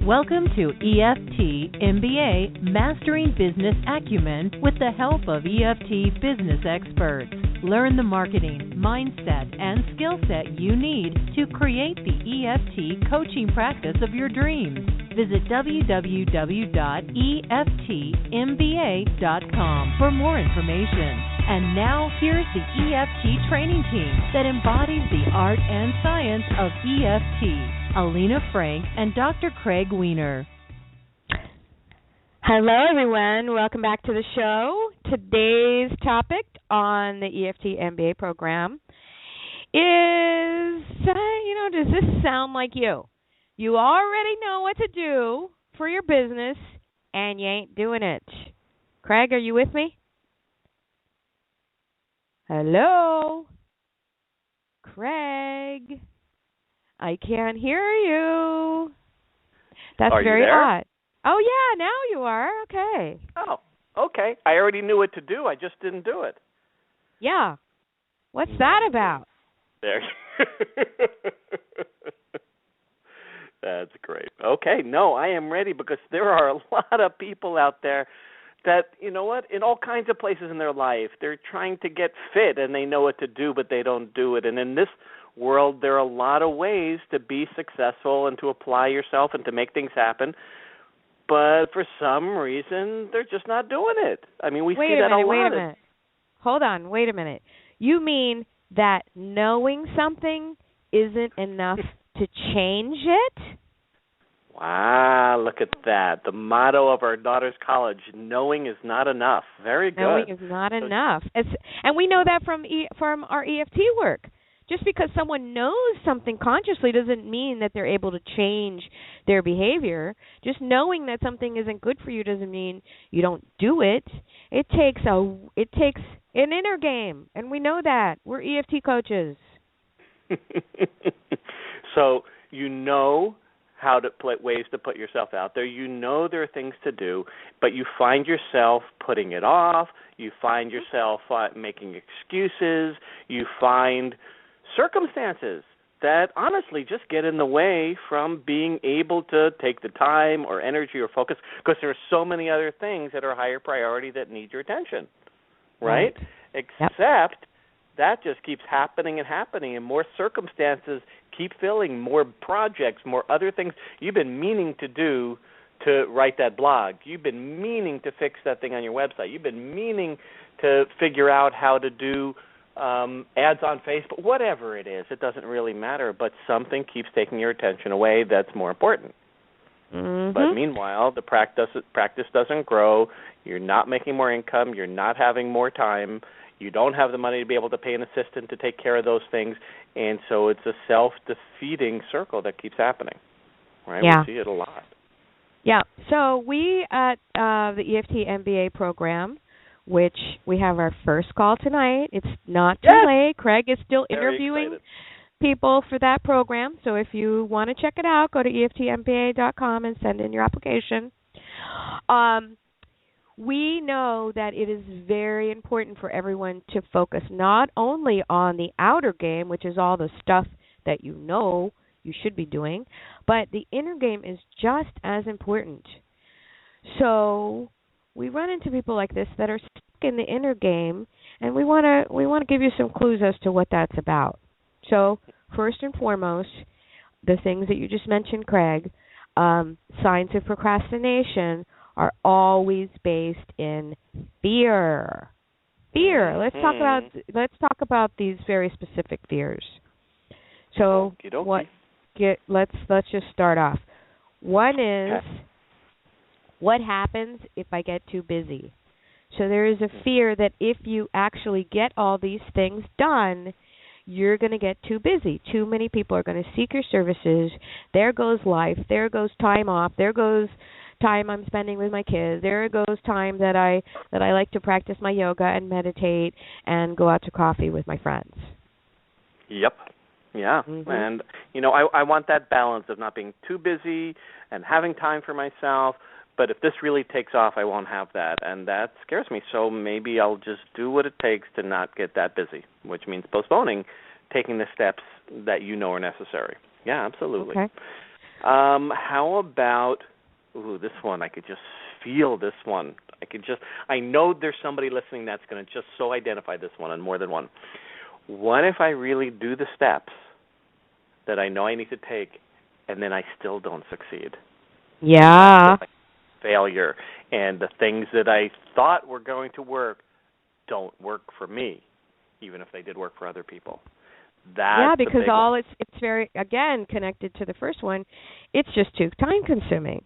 Welcome to EFT MBA Mastering Business Acumen with the help of EFT business experts. Learn the marketing, mindset, and skill set you need to create the EFT coaching practice of your dreams. Visit www.eftmba.com for more information. And now, here's the EFT training team that embodies the art and science of EFT. Alina Frank and Dr. Craig Weiner. Hello, everyone. Welcome back to the show. Today's topic on the EFT MBA program is, does this sound like you? You already know what to do for your business, and you ain't doing it. Craig, are you with me? Hello? Craig? I can't hear you. That's very odd. Oh, yeah, now you are. Okay. Oh, okay. I already knew what to do. I just didn't do it. Yeah. What's that about? There. That's great. Okay. No, I am ready because there are a lot of people out there that, in all kinds of places in their life, they're trying to get fit and they know what to do, but they don't do it. And in this world, there are a lot of ways to be successful and to apply yourself and to make things happen. But for some reason, they're just not doing it. I mean, we see that a lot. Wait a minute. Hold on. Wait a minute. You mean that knowing something isn't enough to change it? Wow, look at that. The motto of our daughter's college, knowing is not enough. Very good. Knowing is not enough. And we know that from our EFT work. Just because someone knows something consciously doesn't mean that they're able to change their behavior. Just knowing that something isn't good for you doesn't mean you don't do it. It takes an inner game, and we know that. We're EFT coaches. So you know how to ways to put yourself out there. You know there are things to do, but you find yourself putting it off. You find yourself making excuses. You find circumstances that honestly just get in the way from being able to take the time or energy or focus because there are so many other things that are higher priority that need your attention, right? Except that just keeps happening and happening, and more circumstances keep filling, more projects, more other things you've been meaning to do, to write that blog. You've been meaning to fix that thing on your website. You've been meaning to figure out how to do ads on Facebook, whatever it is. It doesn't really matter, but something keeps taking your attention away that's more important. Mm-hmm. But meanwhile, the practice doesn't grow. You're not making more income. You're not having more time. You don't have the money to be able to pay an assistant to take care of those things, and so it's a self-defeating circle that keeps happening, right? Yeah. We see it a lot. Yeah. So we at the EFT MBA program, which we have our first call tonight. It's not too late. Craig is still interviewing people for that program. So if you want to check it out, go to EFTMBA.com and send in your application. We know that it is very important for everyone to focus not only on the outer game, which is all the stuff that you know you should be doing, but the inner game is just as important. So we run into people like this that are stuck in the inner game, and we want to give you some clues as to what that's about. So first and foremost, the things that you just mentioned, Craig, signs of procrastination are always based in fear. Fear. Let's talk about these very specific fears. So let's just start off. One is, what happens if I get too busy? So there is a fear that if you actually get all these things done, you're going to get too busy. Too many people are going to seek your services. There goes life. There goes time off. There goes time I'm spending with my kids. There goes time that I like to practice my yoga and meditate and go out to coffee with my friends. Yep. Yeah. Mm-hmm. And, I want that balance of not being too busy and having time for myself. But if this really takes off, I won't have that. And that scares me. So maybe I'll just do what it takes to not get that busy, which means postponing taking the steps that you know are necessary. Yeah, absolutely. Okay. How about, this one, I could just feel this one. I know there's somebody listening that's going to just so identify this one and more than one. What if I really do the steps that I know I need to take and then I still don't succeed? Yeah. Like failure, and the things that I thought were going to work don't work for me, even if they did work for other people. That's because it's very, again, connected to the first one. It's just too time consuming.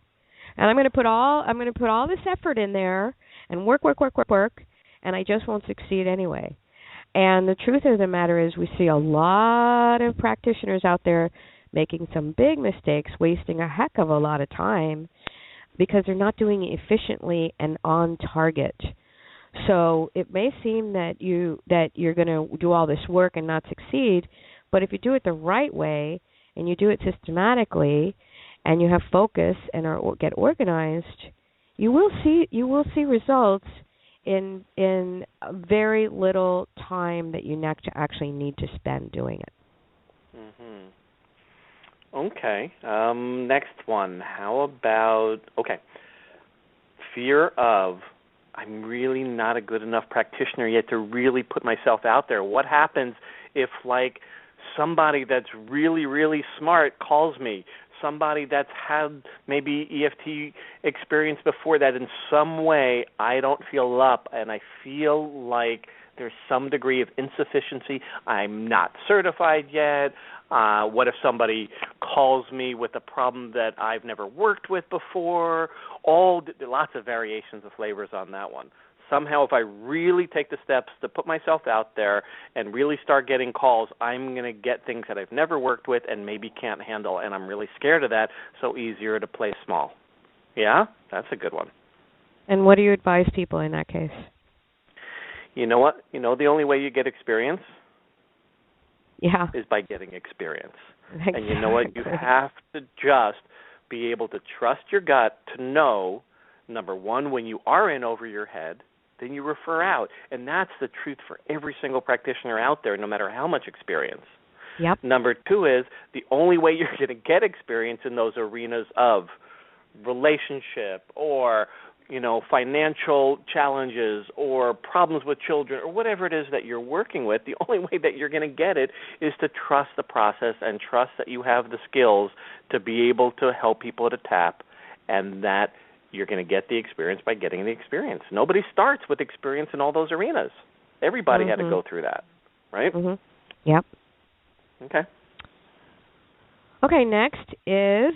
And I'm going to put all this effort in there and work, and I just won't succeed anyway. And the truth of the matter is we see a lot of practitioners out there making some big mistakes, wasting a heck of a lot of time because they're not doing it efficiently and on target. So it may seem that you're going to do all this work and not succeed, but if you do it the right way and you do it systematically and you have focus and get organized, you will see results in very little time that you actually need to spend doing it. Okay. Next one. How about, fear of, I'm really not a good enough practitioner yet to really put myself out there. What happens if, like, somebody that's really, really smart calls me, somebody that's had maybe EFT experience before, that in some way I don't feel up and I feel like there's some degree of insufficiency. I'm not certified yet. What if somebody calls me with a problem that I've never worked with before? Lots of variations of flavors on that one. Somehow, if I really take the steps to put myself out there and really start getting calls, I'm going to get things that I've never worked with and maybe can't handle, and I'm really scared of that, so easier to play small. Yeah, that's a good one. And what do you advise people in that case? You know what? The only way you get experience is by getting experience. Exactly. And you know what? You have to just be able to trust your gut to know, number one, when you are in over your head, then you refer out. And that's the truth for every single practitioner out there, no matter how much experience. Yep. Number two is the only way you're going to get experience in those arenas of relationship or financial challenges or problems with children or whatever it is that you're working with, the only way that you're going to get it is to trust the process and trust that you have the skills to be able to help people at a tap, and that you're going to get the experience by getting the experience. Nobody starts with experience in all those arenas. Everybody had to go through that, right? Yep. Okay. Okay, next is,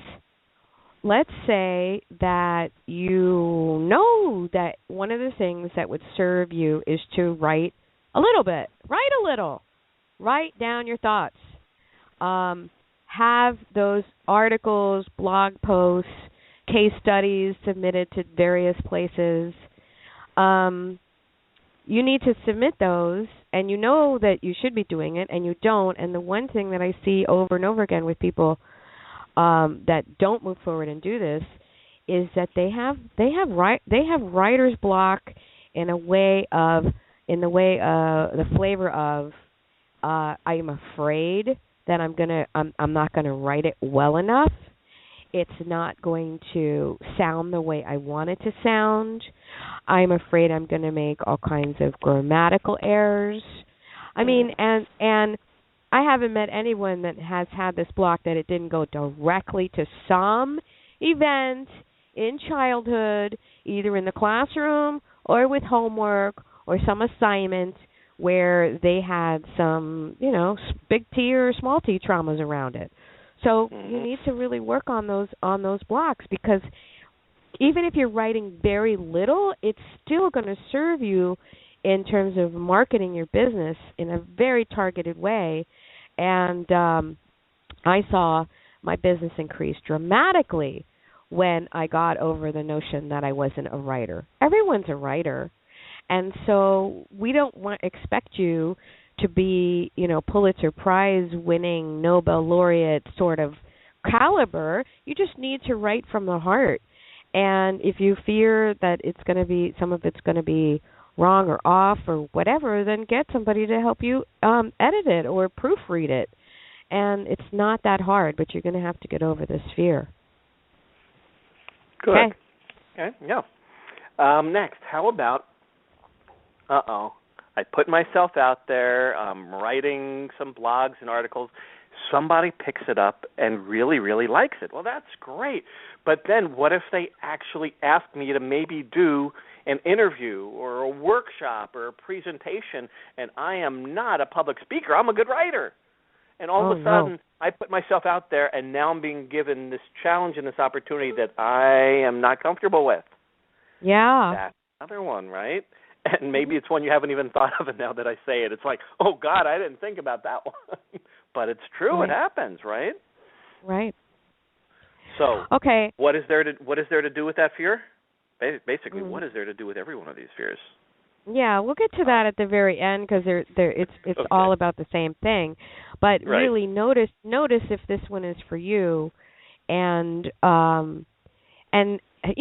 let's say that you know that one of the things that would serve you is to write a little bit. Write a little. Write down your thoughts. Have those articles, blog posts, case studies submitted to various places. You need to submit those, and you know that you should be doing it, and you don't. And the one thing that I see over and over again with people that don't move forward and do this is that they have writer's block in the way of the flavor of I'm afraid that I'm not gonna write it well enough. It's not going to sound the way I want it to sound. I'm afraid I'm going to make all kinds of grammatical errors. I mean, and I haven't met anyone that has had this block that it didn't go directly to some event in childhood, either in the classroom or with homework or some assignment where they had some, big T or small t traumas around it. So you need to really work on those blocks, because even if you're writing very little, it's still going to serve you in terms of marketing your business in a very targeted way. And I saw my business increase dramatically when I got over the notion that I wasn't a writer. Everyone's a writer. And so we don't expect you to be, Pulitzer Prize winning, Nobel laureate sort of caliber. You just need to write from the heart. And if you fear that some of it's going to be wrong or off or whatever, then get somebody to help you edit it or proofread it. And it's not that hard, but you're going to have to get over this fear. Good. Okay. Okay, yeah. Next, how about, I put myself out there, I'm writing some blogs and articles. Somebody picks it up and really, really likes it. Well, that's great. But then what if they actually ask me to maybe do an interview or a workshop or a presentation, and I am not a public speaker. I'm a good writer. And all of a sudden, I put myself out there, and now I'm being given this challenge and this opportunity that I am not comfortable with. Yeah. That's another one, right? And maybe it's one you haven't even thought of, and now that I say it, it's like, oh, God, I didn't think about that one. But it's true. Right. It happens, right? Right. So okay. What is there to do with that fear? Basically, what is there to do with every one of these fears? Yeah, we'll get to that at the very end because it's okay. All about the same thing. But really notice if this one is for you, and you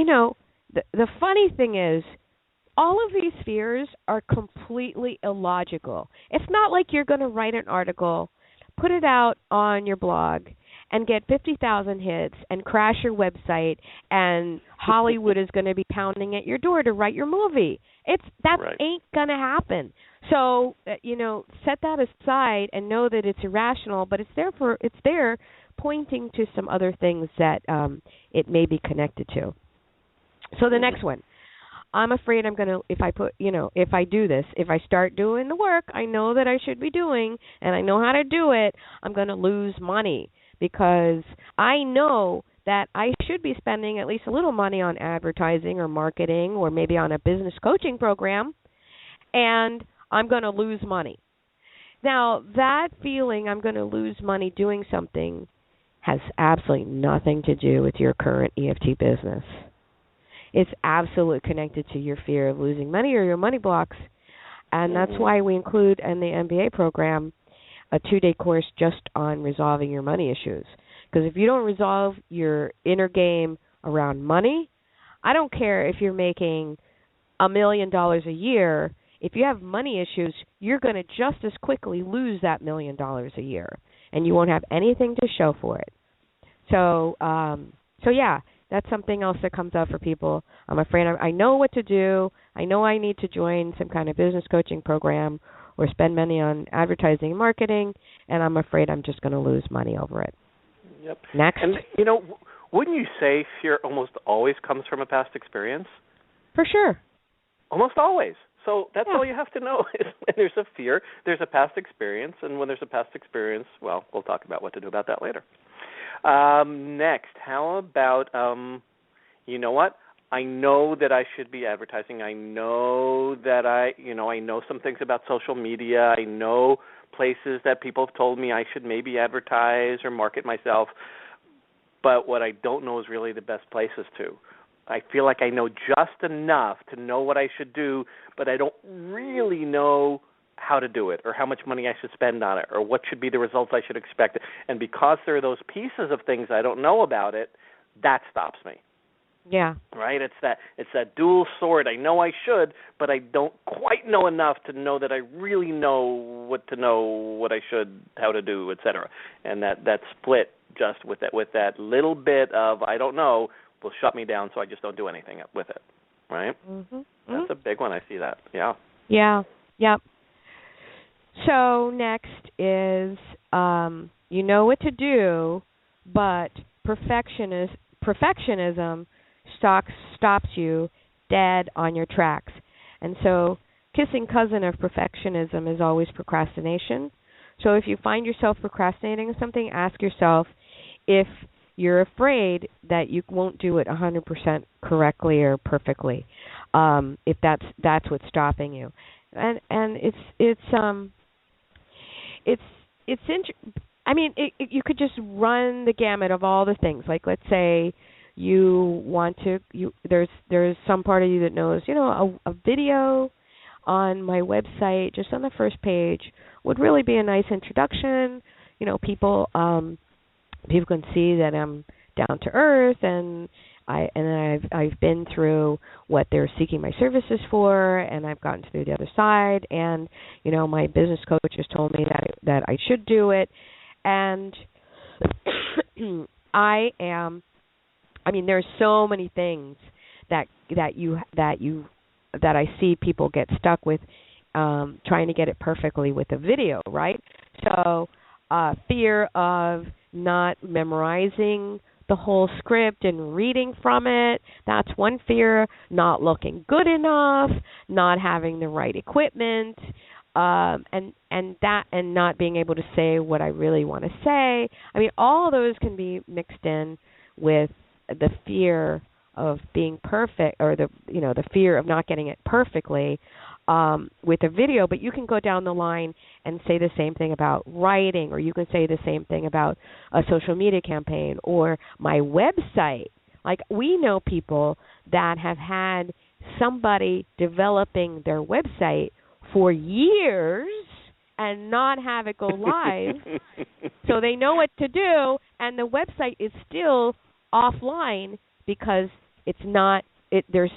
know the funny thing is, all of these fears are completely illogical. It's not like you're going to write an article, put it out on your blog, and get 50,000 hits and crash your website, and Hollywood is going to be pounding at your door to write your movie. Ain't going to happen. So, set that aside and know that it's irrational, but it's there pointing to some other things that it may be connected to. So the next one. I'm afraid I'm going to, if I do this, if I start doing the work I know that I should be doing and I know how to do it, I'm going to lose money because I know that I should be spending at least a little money on advertising or marketing or maybe on a business coaching program, and I'm going to lose money. Now, that feeling I'm going to lose money doing something has absolutely nothing to do with your current EFT business. It's absolutely connected to your fear of losing money or your money blocks. And that's why we include in the MBA program a 2-day course just on resolving your money issues. Because if you don't resolve your inner game around money, I don't care if you're making $1 million a year. If you have money issues, you're going to just as quickly lose that $1 million a year. And you won't have anything to show for it. So yeah. That's something else that comes up for people. I'm afraid I know what to do. I know I need to join some kind of business coaching program or spend money on advertising and marketing, and I'm afraid I'm just going to lose money over it. Yep. Next. And, wouldn't you say fear almost always comes from a past experience? For sure. Almost always. So that's all you have to know is when there's a fear, there's a past experience, and when there's a past experience, well, we'll talk about what to do about that later. Next, how about, you know what? I know that I should be advertising. I know that I know some things about social media. I know places that people have told me I should maybe advertise or market myself. But what I don't know is really the best places to. I feel like I know just enough to know what I should do, but I don't really know how to do it or how much money I should spend on it or what should be the results I should expect. And because there are those pieces of things I don't know about it, that stops me. Yeah. Right? It's that dual sword. I know I should, but I don't quite know enough to know that I really know what I should, how to do, etc. And that split just with that little bit of I don't know will shut me down, so I just don't do anything with it. Right? Mm-hmm. That's a big one. I see that. Yeah. Yeah. Yep. So next is you know what to do, but perfectionism stops you dead on your tracks. And so kissing cousin of perfectionism is always procrastination. So if you find yourself procrastinating something, ask yourself if you're afraid that you won't do it 100% correctly or perfectly. If that's what's stopping you. And you could just run the gamut of all the things. Like, let's say there's some part of you that knows, a video on my website, just on the first page, would really be a nice introduction. People can see that I'm down to earth, and I've been through what they're seeking my services for, and I've gotten through the other side, and my business coach has told me that I should do it, And there's so many things that I see people get stuck with, trying to get it perfectly with a video, right? So fear of not memorizing the whole script and reading from it, that's one fear. Not looking good enough, not having the right equipment, and not being able to say what I really want to say. I mean, all those can be mixed in with the fear of being perfect, or the fear of not getting it perfectly with a video. But you can go down the line and say the same thing about writing, or you can say the same thing about a social media campaign or my website. Like, we know people that have had somebody developing their website for years and not have it go live. So they know what to do, and the website is still offline because it's not. There's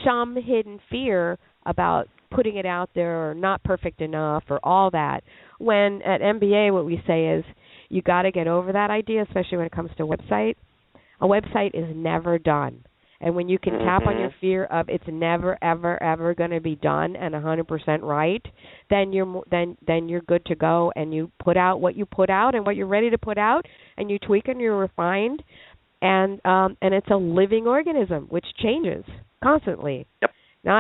some hidden fear about putting it out there, or not perfect enough, or all that. When at MBA, what we say is you got to get over that idea, especially when it comes to website. A website is never done. And when you can tap on your fear of it's never, ever, ever going to be done and 100% right, then you're good to go, and you put out what you put out and what you're ready to put out, and you tweak and you're refined, and it's a living organism which changes constantly. Yep.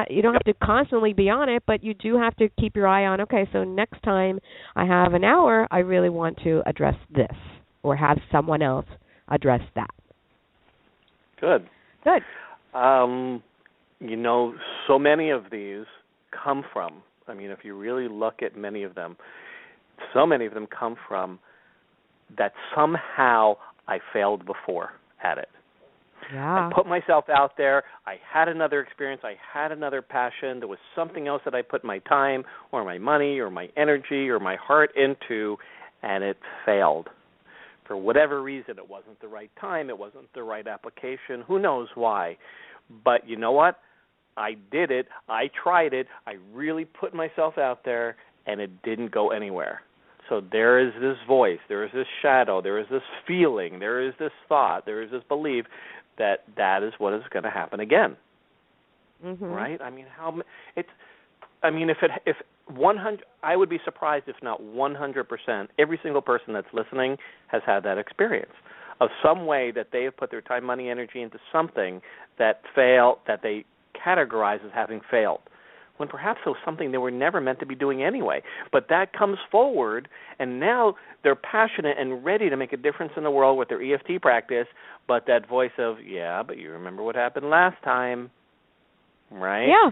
You don't have to constantly be on it, but you do have to keep your eye on, okay, so next time I have an hour, I really want to address this, or have someone else address that. Good. So many of these come from, if you really look at many of them, so many of them come from that somehow I failed before at it. Yeah. I put myself out there. I had another experience. I had another passion. There was something else that I put my time or my money or my energy or my heart into, and it failed. For whatever reason, it wasn't the right time. It wasn't the right application. Who knows why? But you know what? I did it. I tried it. I really put myself out there, and it didn't go anywhere. So there is this voice. There is this shadow. There is this feeling. There is this thought. There is this belief that is what is going to happen again. Mm-hmm. Right? If 100, I would be surprised if not 100%, every single person that's listening has had that experience of some way that they have put their time, money, energy into something that they categorize as having failed, when perhaps it was something they were never meant to be doing anyway. But that comes forward, and now they're passionate and ready to make a difference in the world with their EFT practice, but that voice of, but you remember what happened last time, right? Yeah.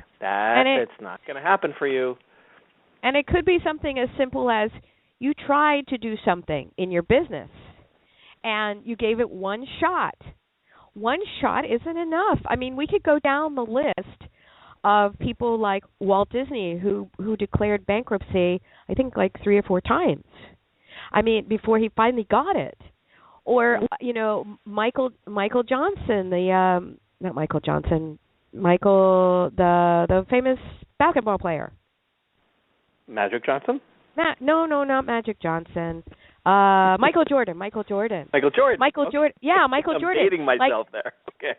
It's not going to happen for you. And it could be something as simple as you tried to do something in your business, and you gave it one shot. One shot isn't enough. We could go down the list of people like Walt Disney, who declared bankruptcy, I think, like 3 or 4 times. Before he finally got it. Or Michael Johnson, the famous basketball player. Magic Johnson? No, not Magic Johnson. Michael Jordan. Michael Jordan. Yeah, Michael Jordan. I'm dating myself there. Okay.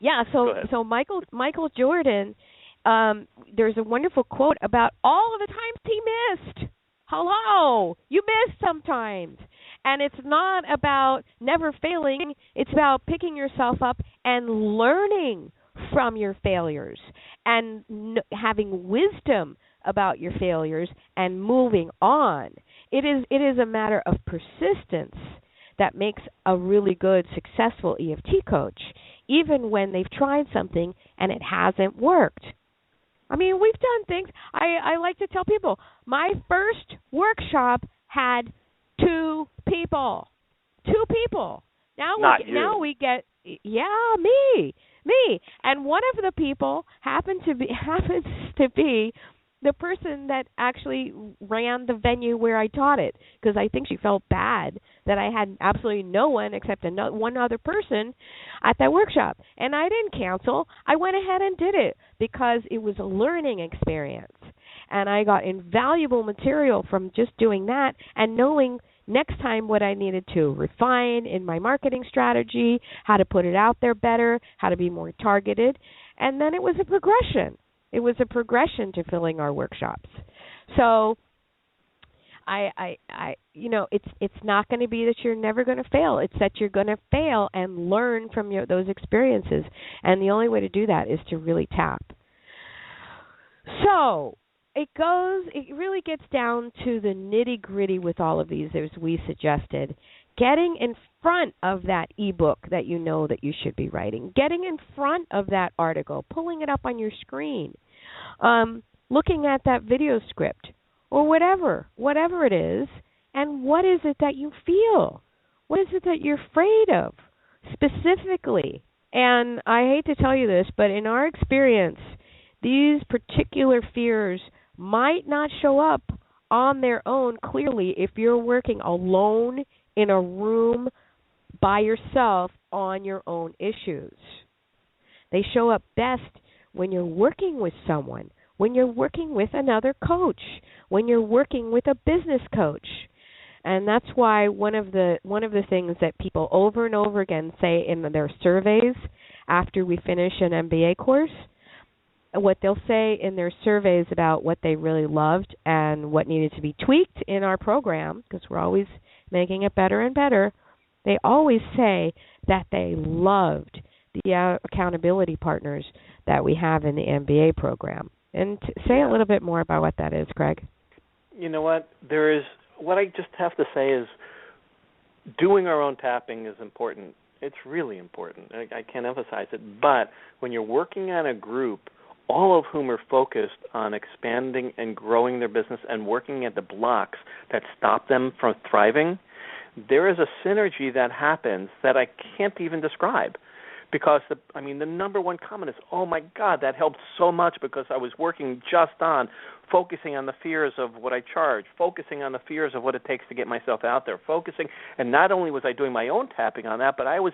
Yeah, so Michael Jordan, there's a wonderful quote about all of the times he missed. Hello, you miss sometimes. And it's not about never failing. It's about picking yourself up and learning from your failures and having wisdom about your failures and moving on. It is a matter of persistence that makes a really good, successful EFT coach, even when they've tried something and it hasn't worked. We've done things. I like to tell people, my first workshop had 2 people. 2 people. Now we get me. And one of the people happens to be the person that actually ran the venue where I taught it, because I think she felt bad that I had absolutely no one except one other person at that workshop. And I didn't cancel. I went ahead and did it because it was a learning experience. And I got invaluable material from just doing that and knowing next time what I needed to refine in my marketing strategy, how to put it out there better, how to be more targeted. And then it was a progression. It was a progression to filling our workshops. So it's not going to be that you're never going to fail. It's that you're going to fail and learn from those experiences. And the only way to do that is to really tap. So it really gets down to the nitty-gritty with all of these, as we suggested. Getting in front of that ebook that you know that you should be writing. Getting in front of that article. Pulling it up on your screen. Looking at that video script. Or whatever it is, and what is it that you feel? What is it that you're afraid of specifically? And I hate to tell you this, but in our experience, these particular fears might not show up on their own clearly if you're working alone in a room by yourself on your own issues. They show up best when you're working with someone, when you're working with another coach, when you're working with a business coach. And that's why one of the things that people over and over again say in their surveys after we finish an MBA course, what they'll say in their surveys about what they really loved and what needed to be tweaked in our program, because we're always making it better and better, they always say that they loved the accountability partners that we have in the MBA program. And say a little bit more about what that is, Craig. You know what? What I just have to say is doing our own tapping is important. It's really important. I can't emphasize it. But when you're working on a group, all of whom are focused on expanding and growing their business and working at the blocks that stop them from thriving, there is a synergy that happens that I can't even describe. Because, the number one comment is, oh, my God, that helped so much because I was working just on focusing on the fears of what I charge, focusing on the fears of what it takes to get myself out there, and not only was I doing my own tapping on that, but I was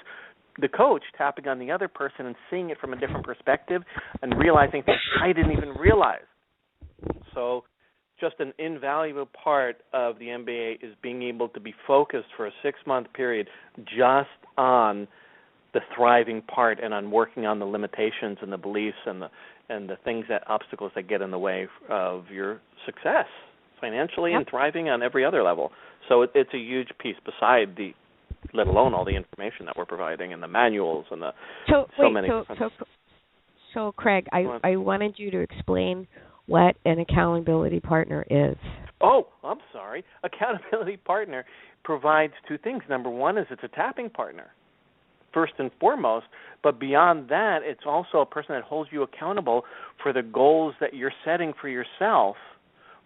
the coach tapping on the other person and seeing it from a different perspective and realizing things I didn't even realize. So just an invaluable part of the MBA is being able to be focused for a 6-month period just on the thriving part and on working on the limitations and the beliefs and the things, obstacles that get in the way of your success financially and thriving on every other level. So it's a huge piece beside let alone all the information that we're providing and the manuals and many. So Craig, I wanted you to explain what an accountability partner is. Oh, I'm sorry. Accountability partner provides two things. Number one is it's a tapping partner, first and foremost, but beyond that, it's also a person that holds you accountable for the goals that you're setting for yourself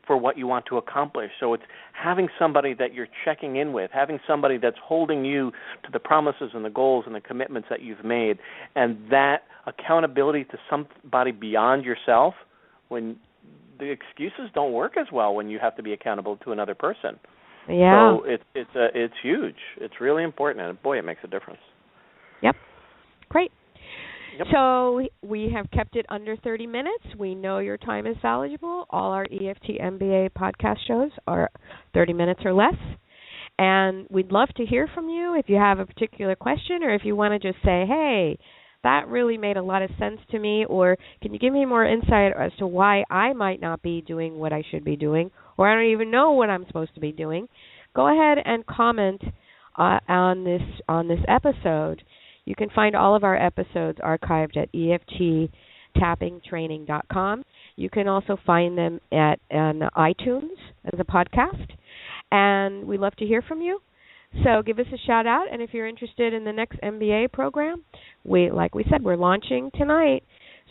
for what you want to accomplish. So it's having somebody that you're checking in with, having somebody that's holding you to the promises and the goals and the commitments that you've made, and that accountability to somebody beyond yourself when the excuses don't work as well when you have to be accountable to another person. Yeah. So it's huge. It's really important, and boy, it makes a difference. Yep. Great. Yep. So we have kept it under 30 minutes. We know your time is valuable. All our EFT MBA podcast shows are 30 minutes or less. And we'd love to hear from you if you have a particular question or if you want to just say, hey, that really made a lot of sense to me, or can you give me more insight as to why I might not be doing what I should be doing, or I don't even know what I'm supposed to be doing. Go ahead and comment on this episode. You can find all of our episodes archived at EFTtappingtraining.com. You can also find them on iTunes as a podcast, and we love to hear from you. So give us a shout out, and if you're interested in the next MBA program, like we said, we're launching tonight.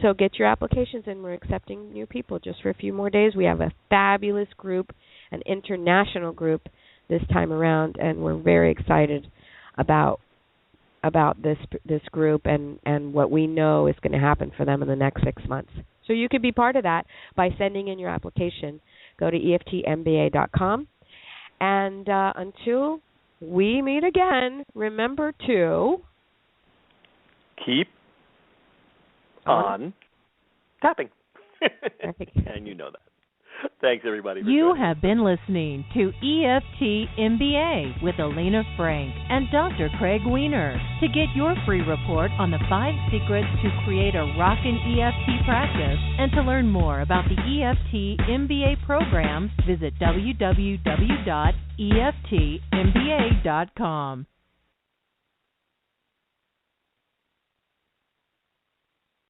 So get your applications in. We're accepting new people just for a few more days. We have a fabulous group, an international group this time around, and we're very excited about this group and what we know is going to happen for them in the next 6 months. So you could be part of that by sending in your application. Go to EFTMBA.com. And until we meet again, remember to keep on tapping. And you know that. Thanks, everybody. You have been listening to EFT MBA with Elena Frank and Dr. Craig Weiner. To get your free report on the 5 secrets to create a rockin' EFT practice and to learn more about the EFT MBA program, visit www.eftmba.com.